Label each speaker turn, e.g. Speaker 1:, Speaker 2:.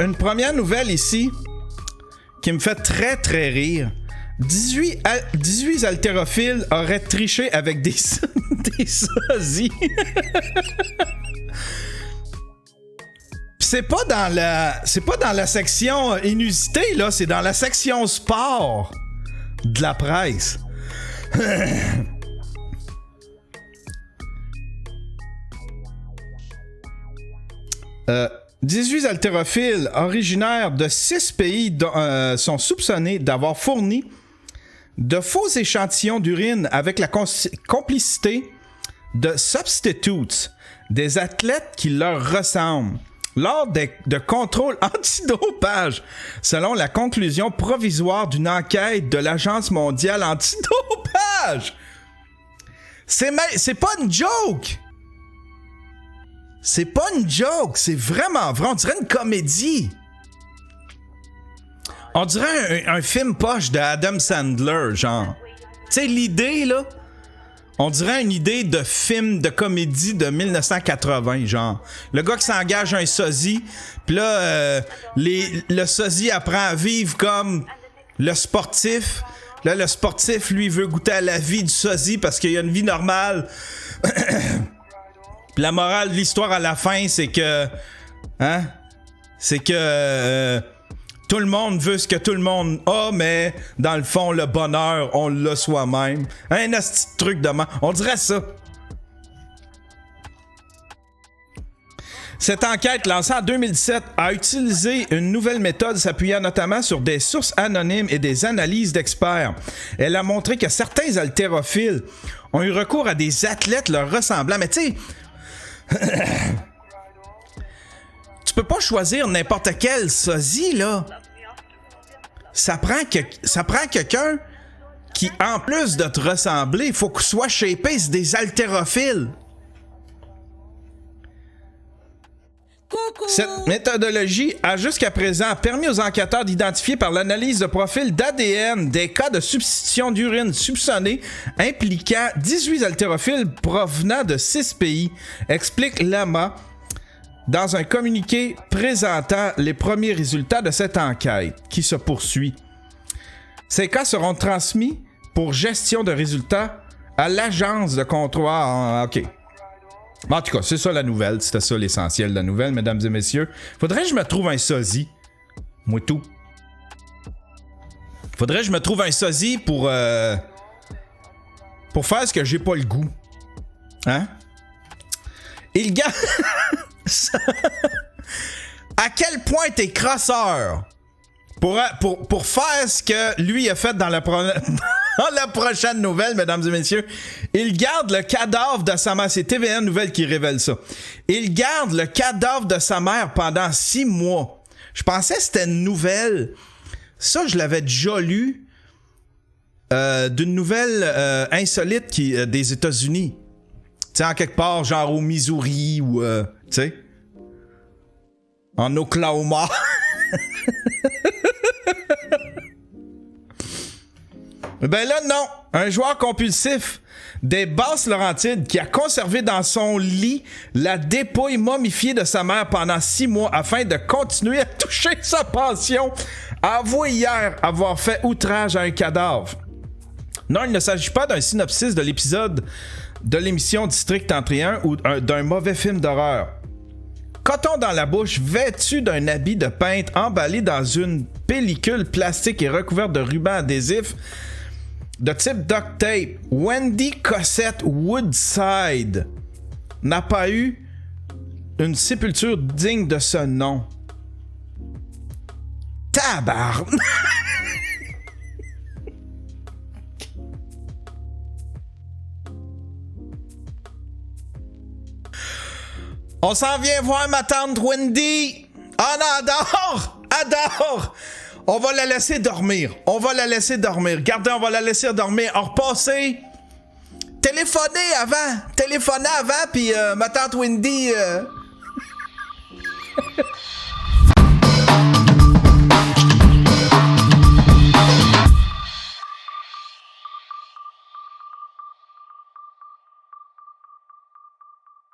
Speaker 1: une première nouvelle ici qui me fait très très rire. 18 haltérophiles auraient triché avec des sosies. C'est pas dans la section inusité, là, c'est dans la section sport de la presse. 18 haltérophiles originaires de 6 pays sont soupçonnés d'avoir fourni de faux échantillons d'urine avec la complicité de substitutes, des athlètes qui leur ressemblent, lors de contrôles antidopage, selon la conclusion provisoire d'une enquête de l'Agence mondiale antidopage. C'est pas une joke! C'est pas une joke, c'est vraiment vrai. On dirait une comédie. On dirait un film poche de Adam Sandler, genre. Tu sais, l'idée, là, on dirait une idée de film de comédie de 1980, genre. Le gars qui s'engage un sosie, pis là, le sosie apprend à vivre comme le sportif. Là, le sportif, lui, veut goûter à la vie du sosie parce qu'il a une vie normale. Pis la morale de l'histoire à la fin, c'est que... Hein? C'est que... tout le monde veut ce que tout le monde a, mais dans le fond, le bonheur, on l'a soi-même. Un asti de truc de main. On dirait ça. Cette enquête, lancée en 2017, a utilisé une nouvelle méthode s'appuyant notamment sur des sources anonymes et des analyses d'experts. Elle a montré que certains haltérophiles ont eu recours à des athlètes leur ressemblant. Mais tu sais... Tu peux pas choisir n'importe quel sosie, là. Ça prend quelqu'un qui, en plus de te ressembler, il faut qu'il soit shapé, c'est des haltérophiles. Cette méthodologie a jusqu'à présent permis aux enquêteurs d'identifier par l'analyse de profils d'ADN des cas de substitution d'urine soupçonnés impliquant 18 haltérophiles provenant de 6 pays, explique Lama dans un communiqué présentant les premiers résultats de cette enquête qui se poursuit. Ces cas seront transmis pour gestion de résultats à l'agence de contrôle. OK. En tout cas, c'est ça la nouvelle. C'était ça l'essentiel de la nouvelle, mesdames et messieurs. Faudrait que je me trouve un sosie. Moi tout. Faudrait que je me trouve un sosie pour faire ce que j'ai pas le goût. Hein? Il gagne... À quel point t'es crosseur pour faire ce que lui a fait dans la prochaine nouvelle, mesdames et messieurs. Il garde le cadavre de sa mère. C'est TVN Nouvelle qui révèle ça. Il garde le cadavre de sa mère pendant 6 mois. Je pensais que c'était une nouvelle. Ça, je l'avais déjà lu d'une nouvelle insolite des États-Unis. Tu sais, en quelque part, genre au Missouri ou... tu sais, en Oklahoma. Ben là, non. Un joueur compulsif des Basses-Laurentides qui a conservé dans son lit la dépouille momifiée de sa mère pendant 6 mois afin de continuer à toucher sa pension, a avoué hier avoir fait outrage à un cadavre. Non, il ne s'agit pas d'un synopsis de l'épisode de l'émission District 31 ou d'un mauvais film d'horreur. Coton dans la bouche, vêtu d'un habit de peintre emballé dans une pellicule plastique et recouverte de rubans adhésifs de type duct tape, Wendy Cossette Woodside n'a pas eu une sépulture digne de ce nom. Tabarnak! On s'en vient voir ma tante Wendy. Ah non, adore. On va la laisser dormir. Regardez, on va la laisser dormir. En repasser. Téléphonez avant, puis ma tante Wendy...